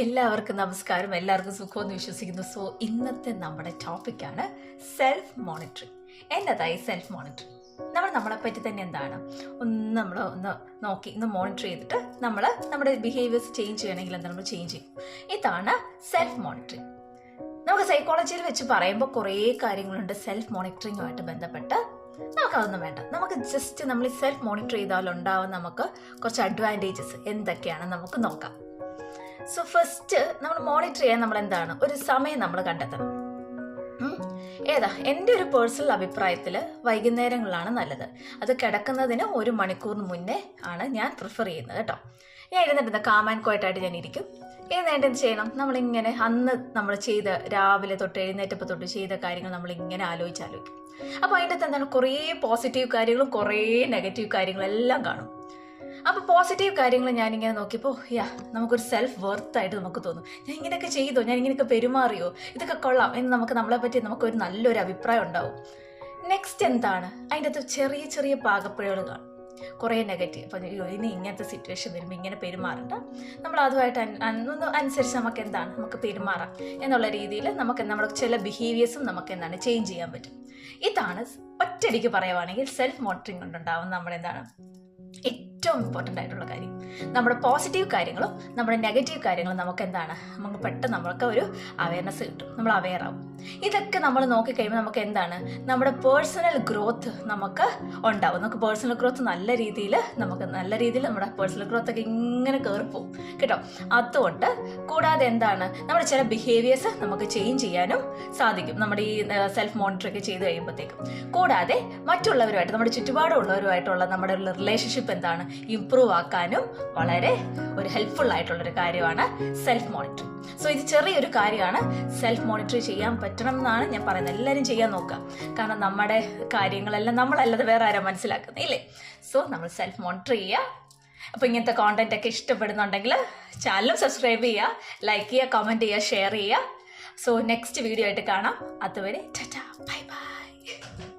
എല്ലാവർക്കും നമസ്കാരം. എല്ലാവർക്കും സുഖമെന്ന് വിശ്വസിക്കുന്നു. സോ ഇന്നത്തെ നമ്മുടെ ടോപ്പിക്കാണ് സെൽഫ് മോണിറ്ററിങ്. എന്നതായി സെൽഫ് മോണിറ്ററിങ്? നമ്മളെ പറ്റി തന്നെ എന്താണ് നമ്മൾ നോക്കി മോണിറ്റർ ചെയ്തിട്ട് നമ്മുടെ ബിഹേവിയേഴ്സ് ചേഞ്ച് ചെയ്യണമെങ്കിൽ എന്താ നമ്മൾ ചേഞ്ച് ചെയ്യും. ഇതാണ് സെൽഫ് മോണിറ്ററിങ്. നമുക്ക് സൈക്കോളജിയിൽ വെച്ച് പറയുമ്പോൾ കുറേ കാര്യങ്ങളുണ്ട് സെൽഫ് മോണിറ്ററിങ്ങുമായിട്ട് ബന്ധപ്പെട്ട്. നമുക്കതൊന്നും വേണ്ട. നമുക്ക് ജസ്റ്റ് നമ്മൾ ഈ സെൽഫ് മോണിറ്റർ ചെയ്താലുണ്ടാവും നമുക്ക് കുറച്ച് അഡ്വാൻറ്റേജസ് എന്തൊക്കെയാണെന്ന് നമുക്ക് നോക്കാം. സോ ഫസ്റ്റ് നമ്മൾ മോണിറ്റർ ചെയ്യാൻ നമ്മൾ എന്താണ് ഒരു സമയം നമ്മൾ കണ്ടെത്തണം. എൻ്റെ ഒരു പേഴ്സണൽ അഭിപ്രായത്തിൽ വൈകുന്നേരങ്ങളാണ് നല്ലത്. അത് കിടക്കുന്നതിന് 1 മണിക്കൂറിന് മുന്നേ ആണ് ഞാൻ പ്രിഫർ ചെയ്യുന്നത് കേട്ടോ. ഞാൻ ഇരുന്നിട്ട് കാം ആൻഡ് ക്വയറ്റായിട്ട് ഞാൻ ഇരിക്കും. ഇരുന്നിട്ട് എന്ത് ചെയ്യണം, നമ്മളിങ്ങനെ അന്ന് നമ്മൾ രാവിലെ തൊട്ട് എഴുന്നേറ്റപ്പോൾ തൊട്ട് ചെയ്ത കാര്യങ്ങൾ നമ്മളിങ്ങനെ ആലോചിക്കും. അപ്പോൾ അതിൻ്റെ അകത്ത് എന്താണ് കുറേ പോസിറ്റീവ് കാര്യങ്ങളും കുറേ നെഗറ്റീവ് കാര്യങ്ങളും എല്ലാം കാണും. അപ്പോൾ പോസിറ്റീവ് കാര്യങ്ങൾ ഞാനിങ്ങനെ നോക്കിയപ്പോൾ നമുക്കൊരു സെൽഫ് വർത്തായിട്ട് നമുക്ക് തോന്നും. ഞാൻ ഇങ്ങനെയൊക്കെ ചെയ്തോ, ഞാൻ ഇങ്ങനെയൊക്കെ പെരുമാറിയോ, ഇതൊക്കെ കൊള്ളാം എന്ന് നമ്മളെ പറ്റി നമുക്കൊരു നല്ലൊരു അഭിപ്രായം ഉണ്ടാവും. നെക്സ്റ്റ് എന്താണ്, അതിൻ്റെ അകത്ത് ചെറിയ ചെറിയ പാകപ്പിഴകൾ കാണും, കുറേ നെഗറ്റീവ്. അപ്പം ഇനി ഇങ്ങനത്തെ സിറ്റുവേഷൻ വരുമ്പോൾ ഇങ്ങനെ പെരുമാറണ്ട, നമ്മൾ അതുമായിട്ട് അനുസരിച്ച് നമുക്ക് പെരുമാറാം എന്നുള്ള രീതിയിൽ നമ്മുടെ ചില ബിഹേവിയേഴ്സും നമുക്ക് ചേഞ്ച് ചെയ്യാൻ പറ്റും. ഇതാണ് ഒറ്റയടിക്ക് പറയുവാണെങ്കിൽ സെൽഫ് മോണിറ്ററിങ് കൊണ്ടുണ്ടാവും നമ്മളെന്താണ് ഏറ്റവും ഇമ്പോർട്ടൻ്റ് ആയിട്ടുള്ള കാര്യം. നമ്മുടെ പോസിറ്റീവ് കാര്യങ്ങളും നമ്മുടെ നെഗറ്റീവ് കാര്യങ്ങളും നമുക്ക് പെട്ടെന്ന് നമ്മൾക്ക് ഒരു അവയർനെസ് കിട്ടും, നമ്മൾ അവെയർ ആവും. ഇതൊക്കെ നമ്മൾ നോക്കിക്കഴിയുമ്പോൾ നമുക്ക് നമ്മുടെ പേഴ്സണൽ ഗ്രോത്ത് നമുക്ക് ഉണ്ടാവും. നമുക്ക് പേഴ്സണൽ ഗ്രോത്ത് നല്ല രീതിയിൽ നമ്മുടെ പേഴ്സണൽ ഗ്രോത്ത് ഒക്കെ ഇങ്ങനെ കയറിപ്പോവും കേട്ടോ. അതുകൊണ്ട് കൂടാതെ നമ്മുടെ ചില ബിഹേവിയേഴ്സ് നമുക്ക് ചേഞ്ച് ചെയ്യാനും സാധിക്കും നമ്മുടെ ഈ സെൽഫ് മോണിറ്ററൊക്കെ ചെയ്ത് കഴിയുമ്പോഴത്തേക്കും. കൂടാതെ മറ്റുള്ളവരുമായിട്ട് നമ്മുടെ ചുറ്റുപാടുള്ളവരുമായിട്ടുള്ള നമ്മുടെ റിലേഷൻഷിപ്പ് ഇംപ്രൂവ് ആക്കാനും വളരെ ഒരു ഹെൽപ്ഫുൾ ആയിട്ടുള്ളൊരു കാര്യമാണ് സെൽഫ് മോണിറ്ററിങ്. സോ ഇത് ചെറിയൊരു കാര്യമാണ്. സെൽഫ് മോണിറ്റർ ചെയ്യാൻ പറ്റണം എന്നാണ് ഞാൻ പറയുന്നത്. എല്ലാവരും ചെയ്യാൻ നോക്കുക. കാരണം നമ്മുടെ കാര്യങ്ങളെല്ലാം നമ്മളല്ലാതെ വേറെ ആരാ മനസ്സിലാക്കുന്നില്ലേ? സോ നമ്മൾ സെൽഫ് മോണിറ്റർ ചെയ്യുക. അപ്പോൾ ഇങ്ങനത്തെ കോണ്ടന്റ് ഒക്കെ ഇഷ്ടപ്പെടുന്നുണ്ടെങ്കിൽ ചാനലും സബ്സ്ക്രൈബ് ചെയ്യുക, ലൈക്ക് ചെയ്യുക, കമൻറ്റ് ചെയ്യുക, ഷെയർ ചെയ്യുക. സോ നെക്സ്റ്റ് വീഡിയോ ആയിട്ട് കാണാം. അതുവരെ ടാറ്റാ, ബൈ ബൈ.